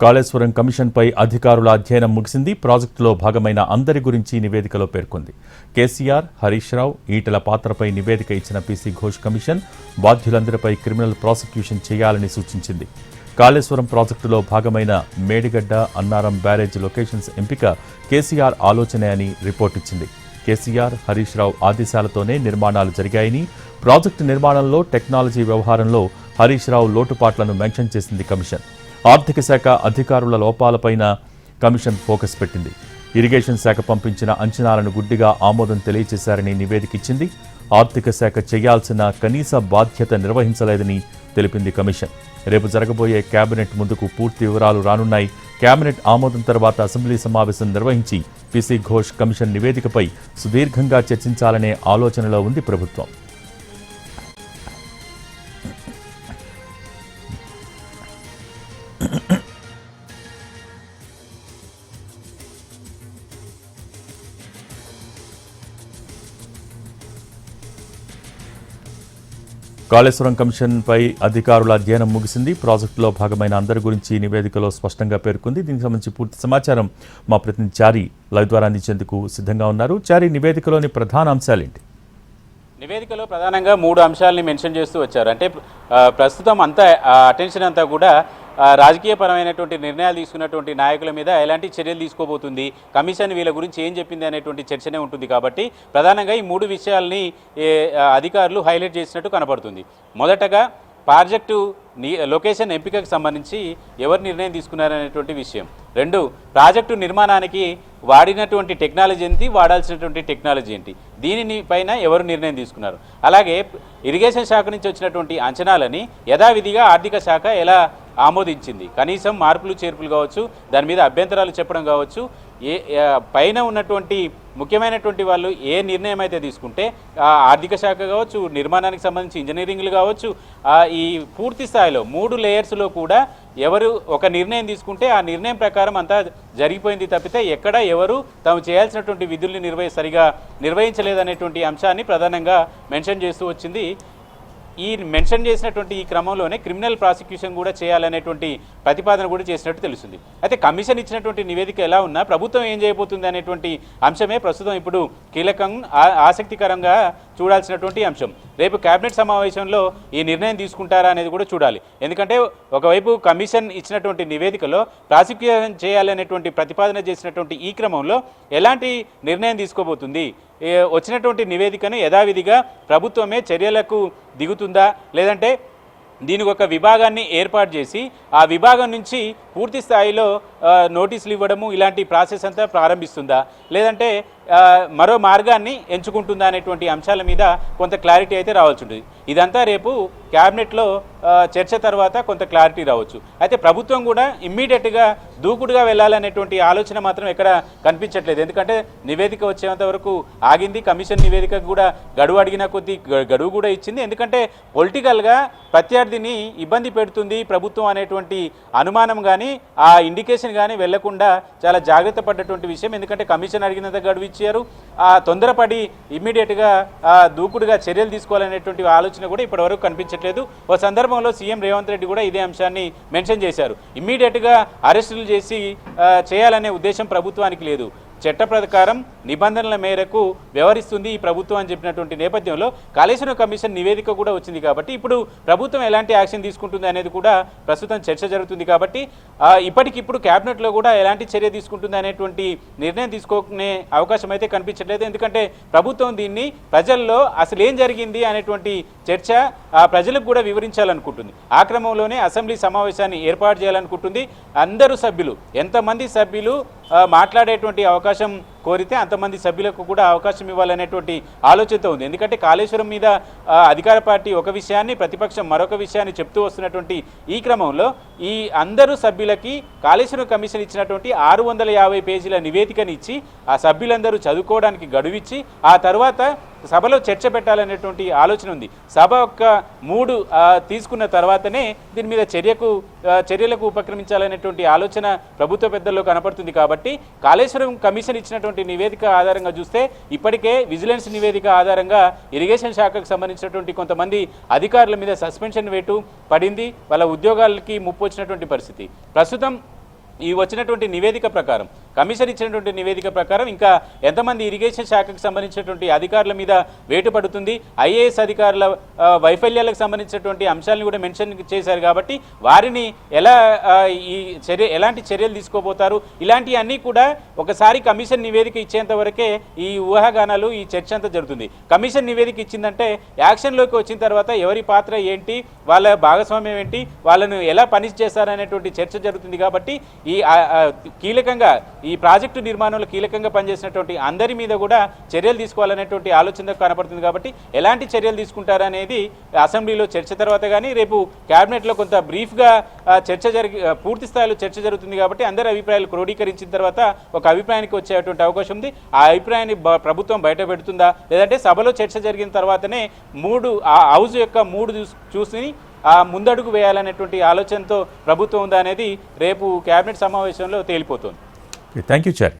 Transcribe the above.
కాళేశ్వరం కమిషన్పై అధికారుల అధ్యయనం ముగిసింది. ప్రాజెక్టులో భాగమైన అందరి గురించి నివేదికలో పేర్కొంది. కేసీఆర్, హరీష్ రావు, ఈటెల పాత్రపై నివేదిక ఇచ్చిన పీసీ ఘోష్ కమిషన్ బాధ్యులందరిపై క్రిమినల్ ప్రాసిక్యూషన్ చేయాలని సూచించింది. కాళేశ్వరం ప్రాజెక్టులో భాగమైన మేడిగడ్డ, అన్నారం బ్యారేజ్ లొకేషన్స్ ఎంపిక కేసీఆర్ ఆలోచనే అని రిపోర్ట్ ఇచ్చింది. కేసీఆర్, హరీష్ రావు ఆదేశాలతోనే నిర్మాణాలు జరిగాయని, ప్రాజెక్టు నిర్మాణంలో టెక్నాలజీ వ్యవహారంలో హరీష్ రావు లోటుపాట్లను మెన్షన్ చేసింది కమిషన్. ఆర్థిక శాఖ అధికారుల లోపాలపైన కమిషన్ ఫోకస్ పెట్టింది. ఇరిగేషన్ శాఖ పంపించిన అంచనాలను గుడ్డిగా ఆమోదం తెలియజేశారని నివేదిక ఇచ్చింది. ఆర్థిక శాఖ చేయాల్సిన కనీస బాధ్యత నిర్వహించలేదని తెలిపింది కమిషన్. రేపు జరగబోయే కేబినెట్ ముందుకు పూర్తి వివరాలు రానున్నాయి. కేబినెట్ ఆమోదం తర్వాత అసెంబ్లీ సమావేశం నిర్వహించి పీసీ ఘోష్ కమిషన్ నివేదికపై సుదీర్ఘంగా చర్చించాలనే ఆలోచనలో ఉంది ప్రభుత్వం. కాళేశ్వరం కమిషన్పై అధికారుల అధ్యయనం ముగిసింది. ప్రాజెక్టులో భాగమైన అందరి గురించి నివేదికలో స్పష్టంగా పేర్కొంది. దీనికి సంబంధించి పూర్తి సమాచారం మా ప్రతినిధి చారి లైవ్ ద్వారా అందించేందుకు సిద్ధంగా ఉన్నారు. చారి, నివేదికలోని ప్రధాన అంశాలేంటి? నివేదికలో ప్రధానంగా 3 అంశాలని మెన్షన్ చేస్తూ వచ్చారు. అంటే ప్రస్తుతం అంతా అటెన్షన్ అంతా కూడా రాజకీయపరమైనటువంటి నిర్ణయాలు తీసుకున్నటువంటి నాయకుల మీద ఎలాంటి చర్యలు తీసుకోబోతుంది, కమిషన్ వీళ్ళ గురించి ఏం చెప్పింది అనేటువంటి చర్చనే ఉంటుంది. కాబట్టి ప్రధానంగా ఈ 3 విషయాల్ని అధికారులు హైలైట్ చేసినట్టు కనపడుతుంది. మొదటగా ప్రాజెక్టు లొకేషన్ ఎంపికకు సంబంధించి ఎవరు నిర్ణయం తీసుకున్నారనేటువంటి విషయం. 2, ప్రాజెక్టు నిర్మాణానికి వాడినటువంటి టెక్నాలజీ ఏంటి, వాడాల్సినటువంటి టెక్నాలజీ ఏంటి, దీనిని పైన ఎవరు నిర్ణయం తీసుకున్నారు. అలాగే ఇరిగేషన్ శాఖ నుంచి వచ్చినటువంటి అంచనాలని యథావిధిగా ఆర్థిక శాఖ ఎలా ఆమోదించింది, కనీసం మార్పులు చేర్పులు కావచ్చు, దాని మీద అభ్యంతరాలు చెప్పడం కావచ్చు, పైన ఉన్నటువంటి ముఖ్యమైనటువంటి వాళ్ళు ఏ నిర్ణయం అయితే తీసుకుంటే ఆర్థిక శాఖ కావచ్చు, నిర్మాణానికి సంబంధించి ఇంజనీరింగ్లు కావచ్చు, ఈ పూర్తి స్థాయిలో 3 లేయర్స్లో కూడా ఎవరు ఒక నిర్ణయం తీసుకుంటే ఆ నిర్ణయం ప్రకారం అంతా జరిగిపోయింది తప్పితే ఎక్కడ ఎవరు తాము చేయాల్సినటువంటి విధుల్ని సరిగా నిర్వహించలేదనేటువంటి అంశాన్ని ప్రధానంగా మెన్షన్ చేస్తూ వచ్చింది. ఈ మెన్షన్ చేసినటువంటి ఈ క్రమంలోనే క్రిమినల్ ప్రాసిక్యూషన్ కూడా చేయాలనేటువంటి ప్రతిపాదన కూడా చేసినట్టు తెలుస్తుంది. అయితే కమిషన్ ఇచ్చినటువంటి నివేదిక ఎలా ఉన్నా ప్రభుత్వం ఏం చేయబోతుంది అనేటువంటి అంశమే ప్రస్తుతం ఇప్పుడు కీలకం, ఆసక్తికరంగా చూడాల్సినటువంటి అంశం. రేపు కేబినెట్ సమావేశంలో ఈ నిర్ణయం తీసుకుంటారా అనేది కూడా చూడాలి. ఎందుకంటే ఒకవైపు కమిషన్ ఇచ్చినటువంటి నివేదికలో ప్రాసిక్యూషన్ చేయాలనేటువంటి ప్రతిపాదన చేసినటువంటి ఈ క్రమంలో ఎలాంటి నిర్ణయం తీసుకోబోతుంది, వచ్చినటువంటి నివేదికను యథావిధిగా ప్రభుత్వమే చర్యలకు దిగుతుందా, లేదంటే దీనికి ఒక విభాగాన్ని ఏర్పాటు చేసి ఆ విభాగం నుంచి పూర్తి స్థాయిలో నోటీసులు ఇవ్వడము ఇలాంటి ప్రాసెస్ అంతా ప్రారంభిస్తుందా, లేదంటే మరో మార్గాన్ని ఎంచుకుంటుందా అనేటువంటి అంశాల మీద కొంత క్లారిటీ అయితే రావాల్సి ఉంటుంది. ఇదంతా రేపు క్యాబినెట్లో చర్చ తర్వాత కొంత క్లారిటీ రావచ్చు. అయితే ప్రభుత్వం కూడా ఇమ్మీడియట్గా దూకుడుగా వెళ్ళాలనేటువంటి ఆలోచన మాత్రం ఎక్కడ కనిపించట్లేదు. ఎందుకంటే నివేదిక వచ్చేంత వరకు ఆగింది. కమిషన్ నివేదిక కూడా గడువు అడిగిన కొద్దీ గడువు కూడా ఇచ్చింది. ఎందుకంటే పొలిటికల్గా ప్రత్యర్థిని ఇబ్బంది పెడుతుంది ప్రభుత్వం అనేటువంటి అనుమానం కానీ ఆ ఇండికేషన్ కానీ వెళ్లకుండా చాలా జాగ్రత్త పడ్డటువంటి విషయం. ఎందుకంటే కమిషన్ అడిగినంత గడువు ఇచ్చారు, తొందరపడి ఇమ్మీడియట్గా దూకుడుగా చర్యలు తీసుకోవాలనేటువంటి ఆలోచన కూడా ఇప్పటివరకు కనిపించట్లేదు. ఓ సందర్భంలో సీఎం రేవంత్ రెడ్డి కూడా ఇదే అంశాన్ని మెన్షన్ చేశారు. ఇమ్మీడియట్గా అరెస్టులు చేసి చేయాలనే ఉద్దేశం ప్రభుత్వానికి లేదు, చట్ట ప్రకారం నిబంధనల మేరకు వ్యవహరిస్తుంది ఈ ప్రభుత్వం అని చెప్పినటువంటి నేపథ్యంలో కాళేశ్వరం కమిషన్ నివేదిక కూడా వచ్చింది. కాబట్టి ఇప్పుడు ప్రభుత్వం ఎలాంటి యాక్షన్ తీసుకుంటుంది అనేది కూడా ప్రస్తుతం చర్చ జరుగుతుంది. కాబట్టి ఇప్పటికిప్పుడు క్యాబినెట్లో కూడా ఎలాంటి చర్య తీసుకుంటుంది అనేటువంటి నిర్ణయం తీసుకునే అవకాశం అయితే కనిపించట్లేదు. ఎందుకంటే ప్రభుత్వం దీన్ని ప్రజల్లో అసలు ఏం జరిగింది అనేటువంటి చర్చ ప్రజలకు కూడా వివరించాలనుకుంటుంది. ఆ క్రమంలోనే అసెంబ్లీ సమావేశాన్ని ఏర్పాటు చేయాలనుకుంటుంది. అందరూ సభ్యులు, ఎంతమంది సభ్యులు మాట్లాడేటువంటి అవకాశం కోరితే అంతమంది సభ్యులకు కూడా అవకాశం ఇవ్వాలనేటువంటి ఆలోచనతో ఉంది. ఎందుకంటే కాళేశ్వరం మీద అధికార పార్టీ ఒక విషయాన్ని, ప్రతిపక్షం మరొక విషయాన్ని చెప్తూ వస్తున్నటువంటి ఈ క్రమంలో ఈ అందరూ సభ్యులకి కాళేశ్వరం కమిషన్ ఇచ్చినటువంటి 650 పేజీల నివేదికని ఇచ్చి ఆ సభ్యులందరూ చదువుకోవడానికి గడువిచ్చి ఆ తర్వాత సభలో చర్చ పెట్టాలనేటువంటి ఆలోచన ఉంది. సభ ఒక 3 తీసుకున్న తర్వాతనే దీని మీద చర్యలకు ఉపక్రమించాలనేటువంటి ఆలోచన ప్రభుత్వ పెద్దల్లో కనపడుతుంది. కాబట్టి కాళేశ్వరం కమిషన్ ఇచ్చినటువంటి నివేదిక ఆధారంగా చూస్తే ఇప్పటికే విజిలెన్స్ నివేదిక ఆధారంగా ఇరిగేషన్ శాఖకు సంబంధించినటువంటి కొంతమంది అధికారుల మీద సస్పెన్షన్ వేటు పడింది, వాళ్ళ ఉద్యోగాలకి ముప్పు వచ్చినటువంటి పరిస్థితి. ప్రస్తుతం ఈ వచ్చినటువంటి నివేదిక ప్రకారం, కమిషన్ ఇచ్చినటువంటి నివేదిక ప్రకారం ఇంకా ఎంతమంది ఇరిగేషన్ శాఖకు సంబంధించినటువంటి అధికారుల మీద వేటు పడుతుంది, ఐఏఎస్ అధికారుల వైఫల్యాలకు సంబంధించినటువంటి అంశాలను కూడా మెన్షన్ చేశారు. కాబట్టి వారిని ఎలాంటి చర్యలు తీసుకోబోతారు, ఇలాంటివన్నీ కూడా ఒకసారి కమిషన్ నివేదిక ఇచ్చేంత వరకే ఈ ఊహాగానాలు, ఈ చర్చ అంతా జరుగుతుంది. కమిషన్ నివేదిక ఇచ్చిందంటే యాక్షన్లోకి వచ్చిన తర్వాత ఎవరి పాత్ర ఏంటి, వాళ్ళ భాగస్వామ్యం ఏంటి, వాళ్ళను ఎలా పనిష్ చేస్తారనేటువంటి చర్చ జరుగుతుంది. కాబట్టి ఈ కీలకంగా ఈ ప్రాజెక్టు నిర్మాణంలో కీలకంగా పనిచేసినటువంటి అందరి మీద కూడా చర్యలు తీసుకోవాలనేటువంటి ఆలోచన కనపడుతుంది. కాబట్టి ఎలాంటి చర్యలు తీసుకుంటారనేది అసెంబ్లీలో చర్చ తర్వాత కానీ రేపు క్యాబినెట్లో కొంత బ్రీఫ్గా చర్చ పూర్తి స్థాయిలో చర్చ జరుగుతుంది. కాబట్టి అందరి అభిప్రాయాలు క్రోడీకరించిన తర్వాత ఒక అభిప్రాయానికి వచ్చేటువంటి అవకాశం ఉంది. ఆ అభిప్రాయాన్ని ప్రభుత్వం బయట పెడుతుందా, లేదంటే సభలో చర్చ జరిగిన తర్వాతనే హౌస్ యొక్క మూడు చూసి ముందడుగు వేయాలనేటువంటి ఆలోచనతో ప్రభుత్వం ఉందా అనేది రేపు కేబినెట్ సమావేశంలో తేలిపోతుంది. Thank you Chari.